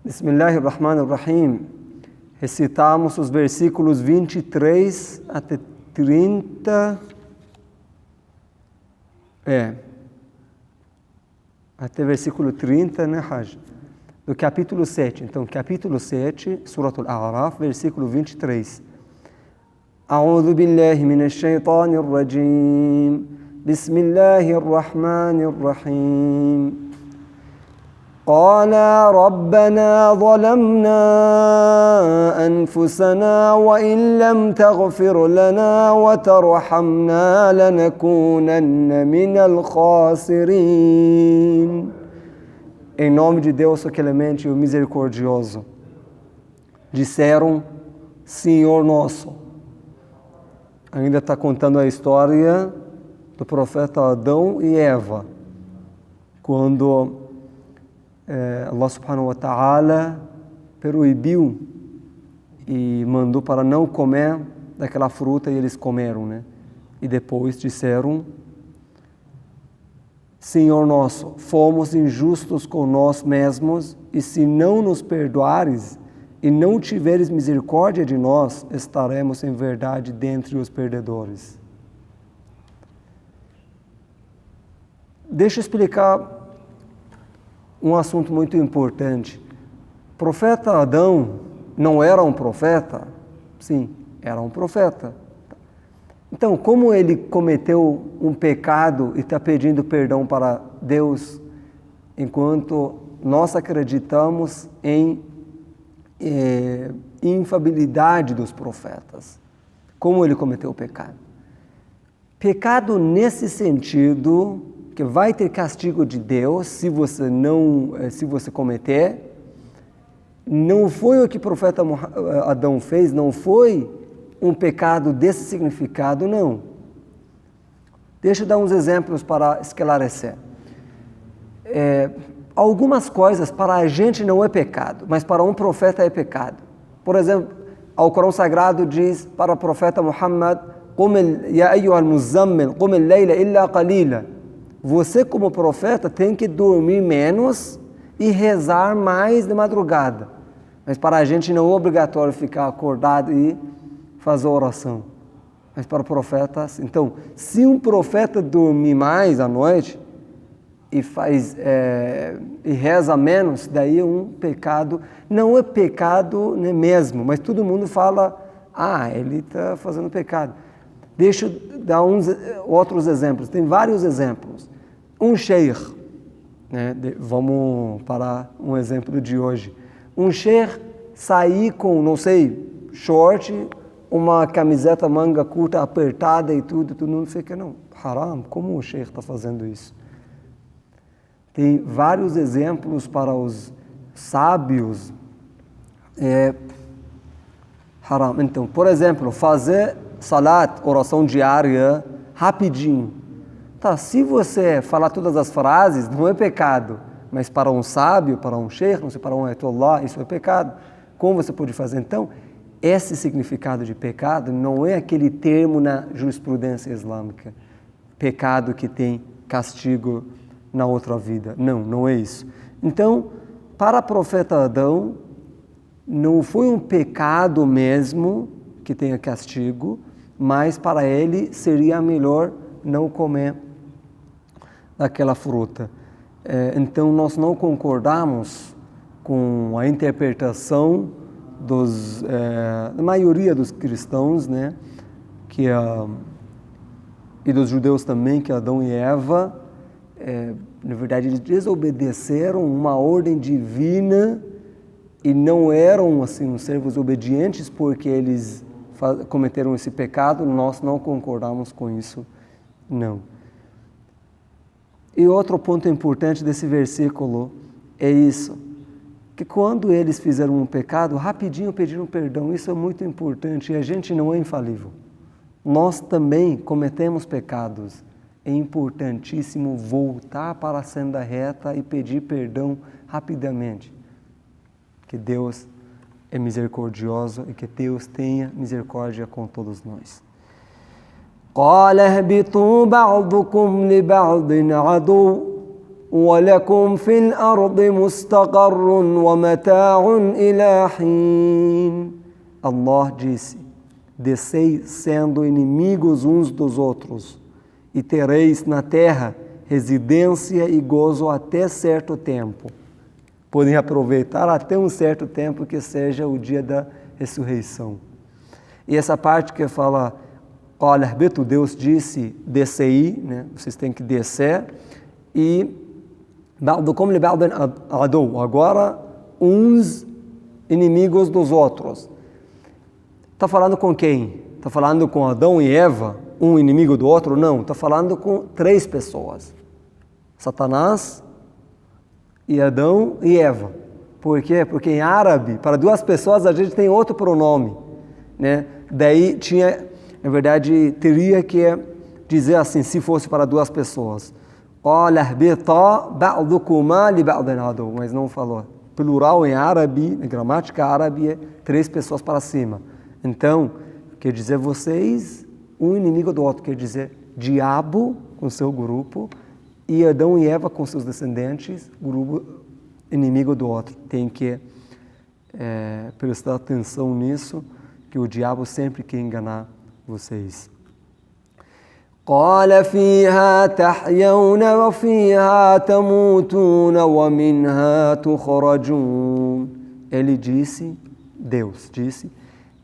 Bismillahirrahmanirrahim. Recitamos os versículos 23 até 30. Até versículo 30, né, Hajj? Do capítulo 7. Então, capítulo 7, Surat Al-A'raf, versículo 23. A'udhu billahi minash shaitanir rajim. Bismillahirrahmanirrahim. قالا ربنا ظلمنا أنفسنا وإن لم تغفر لنا وترحمنا لنكونن من الخاسرين. Em nome de Deus, o clemente e o misericordioso, disseram, Senhor nosso. Ainda está contando a história do profeta Adão e Eva, quando Allah subhanahu wa ta'ala proibiu e mandou para não comer daquela fruta e eles comeram, né? E depois disseram, Senhor nosso, fomos injustos com nós mesmos e se não nos perdoares e não tiveres misericórdia de nós, estaremos em verdade dentre os perdedores. Deixa eu explicar um assunto muito importante. O profeta Adão não era um profeta? Sim, era um profeta. Então, como ele cometeu um pecado e está pedindo perdão para Deus, enquanto nós acreditamos em infalibilidade dos profetas? Como ele cometeu o pecado? Pecado nesse sentido que vai ter castigo de Deus se você cometer, não foi o que o profeta Adão fez, não foi um pecado desse significado, não. Deixa eu dar uns exemplos para esclarecer. Algumas coisas para a gente não é pecado, mas para um profeta é pecado. Por exemplo, o Corão Sagrado diz para o profeta Muhammad, Ya ayyuhal muzammil, qum al-layla illa qalila. Você, como profeta, tem que dormir menos e rezar mais de madrugada. Mas para a gente não é obrigatório ficar acordado e fazer oração. Mas para o profeta, então, se um profeta dormir mais à noite e reza menos, daí é um pecado. Não é pecado, né, mesmo, mas todo mundo fala, ele está fazendo pecado. Deixa eu dar outros exemplos. Tem vários exemplos. Um sheikh, né? Vamos para um exemplo de hoje. Um sheikh sair com, não sei, short, uma camiseta manga curta apertada e tudo mundo fica, não, haram, como o sheikh está fazendo isso? Tem vários exemplos para os sábios. Haram. Então, por exemplo, fazer salat, oração diária, rapidinho. Tá, se você falar todas as frases, não é pecado. Mas para um sábio, para um sheikh, não sei, para um ayatollah, isso é pecado. Como você pode fazer? Então, esse significado de pecado não é aquele termo na jurisprudência islâmica. Pecado que tem castigo na outra vida. Não é isso. Então, para o profeta Adão, não foi um pecado mesmo que tenha castigo, mas para ele seria melhor não comer daquela fruta. Então, nós não concordamos com a interpretação da maioria dos cristãos, né, e dos judeus também, que Adão e Eva, na verdade, eles desobedeceram uma ordem divina e não eram assim servos obedientes porque eles cometeram esse pecado. Nós não concordamos com isso, não. E outro ponto importante desse versículo é isso, que quando eles fizeram um pecado, rapidinho pediram perdão. Isso é muito importante e a gente não é infalível. Nós também cometemos pecados. É importantíssimo voltar para a senda reta e pedir perdão rapidamente. Que Deus é misericordioso e que Deus tenha misericórdia com todos nós. قال اهبطوا بعضكم لبعض عدو وَلَكُمْ فِي الْأَرْضِ مُسْتَقَرٌ وَمَتَاعٌ إِلَى حِينٍ. Allah disse: desceis sendo inimigos uns dos outros, e tereis na terra residência e gozo até certo tempo. Podem aproveitar até um certo tempo, que seja o dia da ressurreição. E essa parte que fala, olha, Arbeto, Deus disse, descei, né? Vocês têm que descer, e agora uns inimigos dos outros. Está falando com quem? Está falando com Adão e Eva, um inimigo do outro? Não, está falando com 3 pessoas. Satanás e Adão e Eva. Por quê? Porque em árabe, para 2 pessoas a gente tem outro pronome, né? Daí na verdade, teria que dizer assim, se fosse para 2 pessoas. Mas não falou. Plural em árabe, na gramática árabe, é 3 pessoas para cima. Então, quer dizer vocês, um inimigo do outro, quer dizer diabo com seu grupo e Adão e Eva com seus descendentes, grupo inimigo do outro. Tem que prestar atenção nisso, que o diabo sempre quer enganar vocês. قال فيها تحيون وفيها تموتون ومنها تخرجون. Ele disse, Deus disse,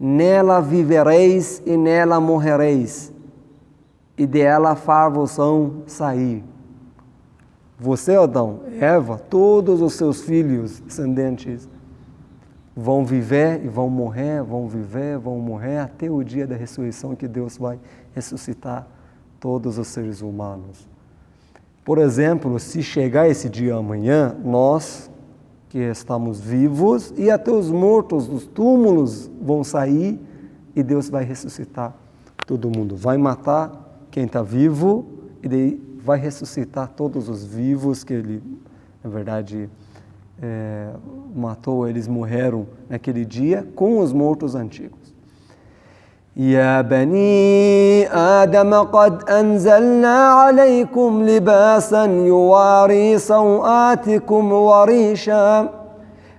nela vivereis e nela morrereis, e dela far-vos-ão sair. Você, Adão, Eva, todos os seus filhos descendentes vão viver e vão morrer, vão viver, vão morrer, até o dia da ressurreição, que Deus vai ressuscitar todos os seres humanos. Por exemplo, se chegar esse dia amanhã, nós que estamos vivos e até os mortos dos túmulos vão sair e Deus vai ressuscitar todo mundo. Vai matar quem está vivo e daí vai ressuscitar todos os vivos que Ele, na verdade, matou. Eles morreram naquele dia com os mortos antigos. يا بني آدم قد أنزلنا عليكم لباسا يواري سوآتكم وريشا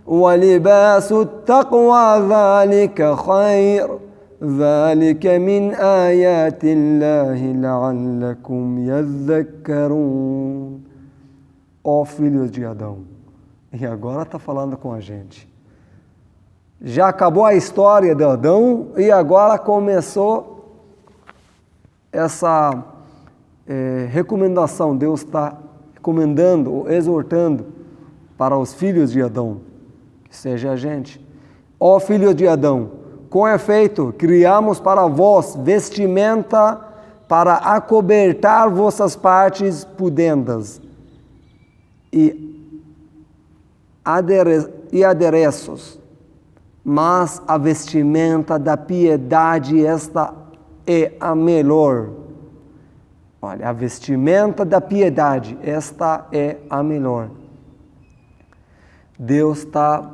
ولباس التقوى ذلك خير ذلك من آيات الله لعلكم يذكرون. Ó filhos de Adão, e agora está falando com a gente. Já acabou a história de Adão e agora começou essa recomendação. Deus está recomendando, exortando para os filhos de Adão, que seja a gente. Ó filhos de Adão, com efeito, criamos para vós vestimenta para acobertar vossas partes pudendas e adereços. Mas a vestimenta da piedade, esta é a melhor. Olha, a vestimenta da piedade, esta é a melhor. Deus está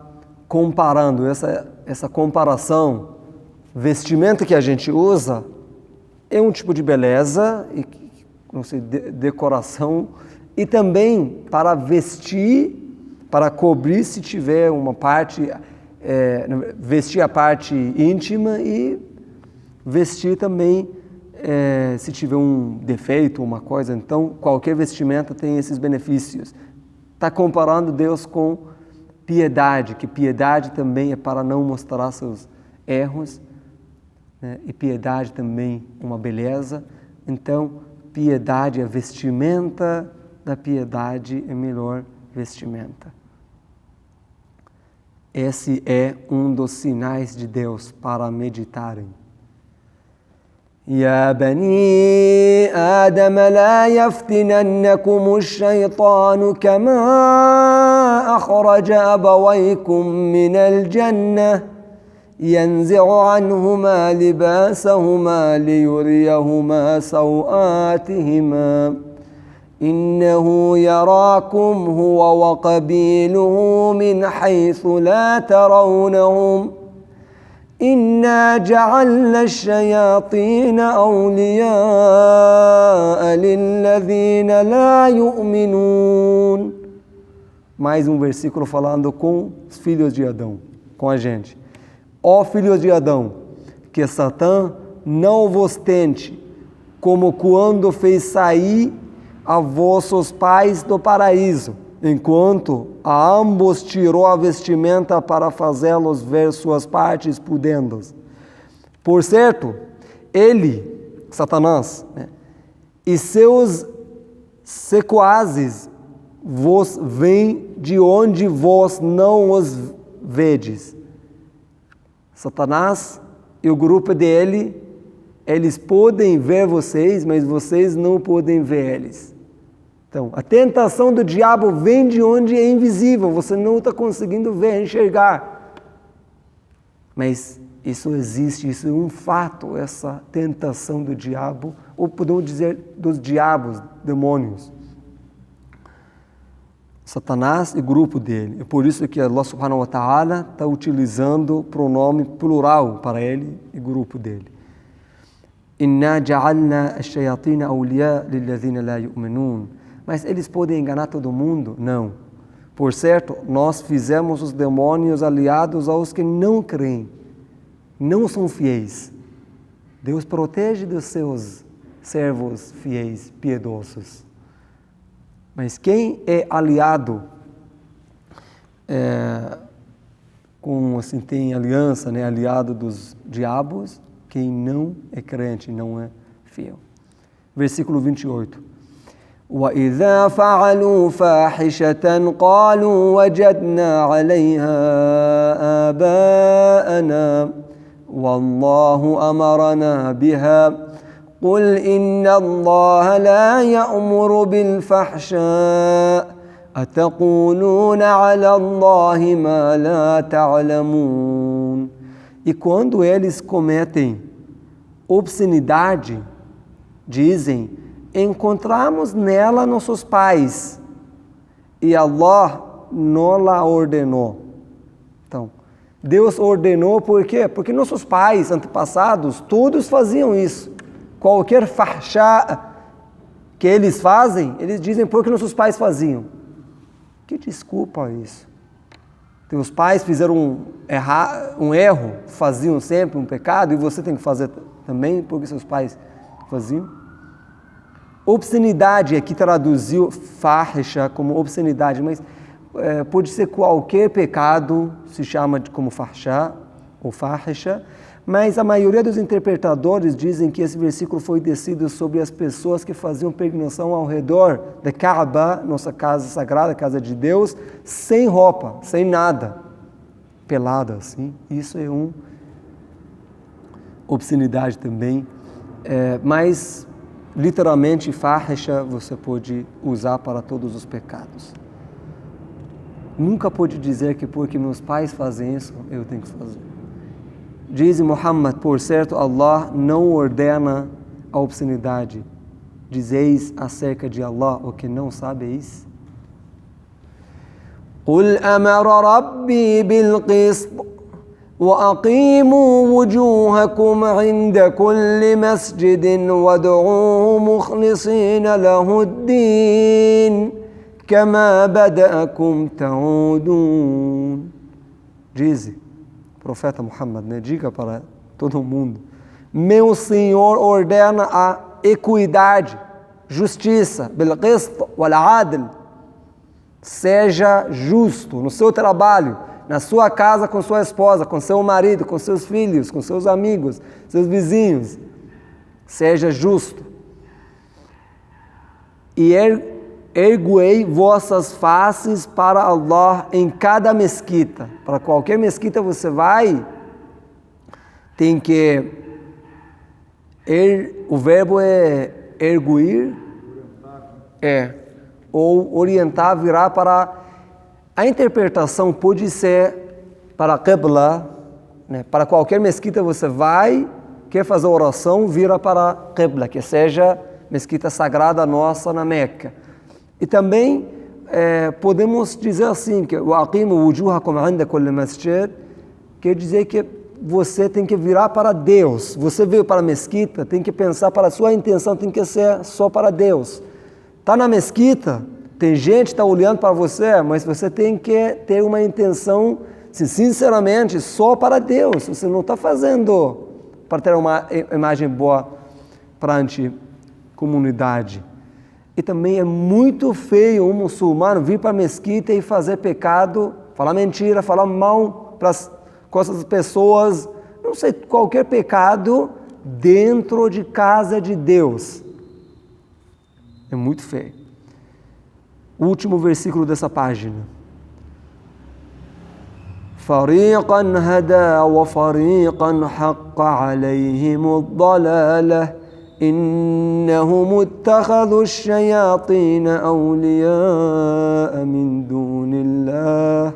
comparando, essa comparação, vestimenta que a gente usa, é um tipo de beleza, e, não sei, decoração, e também para vestir, para cobrir se tiver uma parte... vestir a parte íntima e vestir também se tiver um defeito, uma coisa. Então, qualquer vestimenta tem esses benefícios. Está comparando Deus com piedade, que piedade também é para não mostrar seus erros, né? E piedade também uma beleza. Então, piedade, a vestimenta da piedade é a melhor vestimenta. Esse é um dos sinais de Deus para meditarem. يا بني آدم لا يفتننكم الشيطان كما أخرج أبويكم من الجنة ينزع عنهما لباسهما ليريهما سوآتهما إنه يراكم هو وقبيله من حيث لا ترونهم إِنَّا جَعَلْنَا الشَّيَاطِينَ أَوْلِيَاءَ لِلَّذِينَ لَا يُؤْمِنُونَ. Mais um versículo falando com os filhos de Adão, com a gente. Ó filhos de Adão, que Satã não vos tente, como quando fez sair a vossos pais do paraíso, enquanto a ambos tirou a vestimenta para fazê-los ver suas partes pudendas. Por certo, ele, Satanás, e seus sequazes vos vêm de onde vós não os vedes. Satanás e o grupo dele, eles podem ver vocês, mas vocês não podem ver eles. Então, a tentação do diabo vem de onde é invisível, você não está conseguindo ver, enxergar. Mas isso existe, isso é um fato, essa tentação do diabo, ou podemos dizer dos diabos, demônios. Satanás e o grupo dele. É por isso que Allah subhanahu wa ta'ala está utilizando o pronome plural para ele e o grupo dele. Inna ja'alna ash-shayatina awliya lilladhina la yu'minun. Mas eles podem enganar todo mundo? Não. Por certo, nós fizemos os demônios aliados aos que não creem, não são fiéis. Deus protege dos seus servos fiéis, piedosos. Mas quem é aliado, assim, tem aliança, aliado dos diabos, quem não é crente, não é fiel. Versículo 28. وَإِذَا فَعَلُوا فَاحِشَةً قَالُوا وَجَدْنَا عَلَيْهَا آبَاءَنَا وَاللَّهُ أَمَرَنَا بِهَا قُلْ إِنَّ اللَّهَ لَا يَأْمُرُ بِالْفَحْشَاءِ أَتَقُولُونَ عَلَى اللَّهِ مَا لَا تَعْلَمُونَ. E quando eles cometem obscenidade, dizem: encontramos nela nossos pais e Allah não la ordenou. Então, Deus ordenou por quê? Porque nossos pais, antepassados, todos faziam isso. Qualquer fahshá que eles fazem, eles dizem porque nossos pais faziam. Que desculpa isso? Teus pais fizeram um erro, faziam sempre um pecado, e você tem que fazer também porque seus pais faziam. Obscenidade, aqui traduziu fahisha como obscenidade, mas pode ser qualquer pecado, se chama como fahshá ou fahisha, mas a maioria dos interpretadores dizem que esse versículo foi descido sobre as pessoas que faziam peregrinação ao redor da Kaaba, nossa casa sagrada, casa de Deus, sem roupa, sem nada, pelada assim. Isso é obscenidade também, mas literalmente fahisha você pode usar para todos os pecados. Nunca pode dizer que porque meus pais fazem isso, eu tenho que fazer. Diz Muhammad, por certo, Allah não ordena a obscenidade. Dizeis acerca de Allah o que não sabeis? قُلْ أَمَرَ رَبِّي بِالْقِسْطِ وَأَقِيمُوا وُجُوهَكُمْ عِنْدَ كُلِّ مَسْجِدٍ وَادْعُوهُ مُخْلِصِينَ لَهُ الدِّينَ كَمَا بَدَأَكُمْ تَعُودُونَ. Diz profeta Muhammad, diga para todo mundo: meu Senhor ordena a equidade, justiça, bil-qist wal-adl. Seja justo no seu trabalho, na sua casa com sua esposa, com seu marido, com seus filhos, com seus amigos, seus vizinhos. Seja justo. E erguei vossas faces para Allah em cada mesquita. Para qualquer mesquita você vai, tem que o verbo é erguer, ou orientar, virar para a interpretação pode ser para Qibla, para qualquer mesquita você vai, quer fazer oração, vira para Qibla, que seja mesquita sagrada nossa na Meca. E também podemos dizer assim, que وَأَقِيمُوا وُجُوهَكُمْ عِنْدَ كُلِّ مَسْجِدٍ, quer dizer que você tem que virar para Deus. Você veio para a mesquita, tem que pensar para a sua intenção, tem que ser só para Deus. Está na mesquita, tem gente que está olhando para você, mas você tem que ter uma intenção, sinceramente, só para Deus. Você não está fazendo para ter uma imagem boa perante a comunidade. E também é muito feio um muçulmano vir para a mesquita e fazer pecado, falar mentira, falar mal para as coisas das pessoas, não sei, qualquer pecado dentro de casa de Deus. É muito feio. O último versículo dessa página. فَرِيقًا هَدَى وَفَرِيقًا حَقَّ عَلَيْهِمُ الضَّلَالَةُ إِنَّهُمُ اتَّخَذُوا الشَّيَاطِينَ أَوْلِيَاءَ مِنْ دُونِ اللَّهِ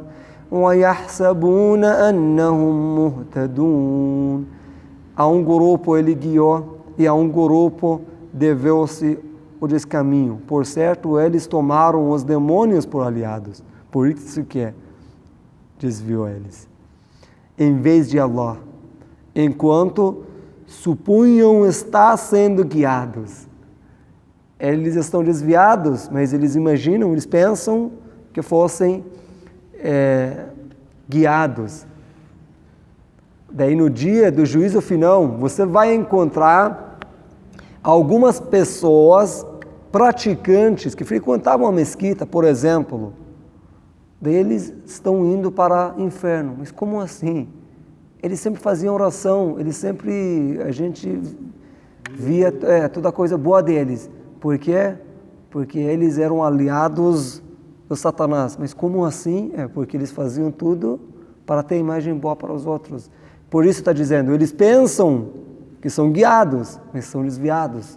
وَيَحْسَبُونَ أَنَّهُمْ مُهْتَدُونَ. A um grupo ele guiou e a um grupo deveu-se o descaminho. Por certo, eles tomaram os demônios por aliados. Por isso que desviou eles. Em vez de Allah, enquanto supunham estar sendo guiados. Eles estão desviados, mas eles imaginam, eles pensam que fossem guiados. Daí no dia do juízo final, você vai encontrar algumas pessoas praticantes que frequentavam a mesquita, por exemplo. Daí eles estão indo para o inferno. Mas como assim? Eles sempre faziam oração, a gente via toda a coisa boa deles. Por quê? Porque eles eram aliados do Satanás. Mas como assim? Porque eles faziam tudo para ter imagem boa para os outros. Por isso está dizendo, eles pensam que são guiados, mas são desviados.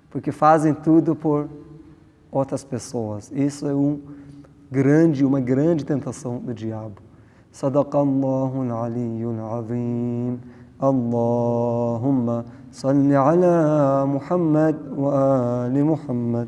Porque fazem tudo por outras pessoas. Isso é uma grande tentação do diabo. Sadaqallahu al-aliyyul azim. Allahumma salli ala Muhammad wa ali Muhammad.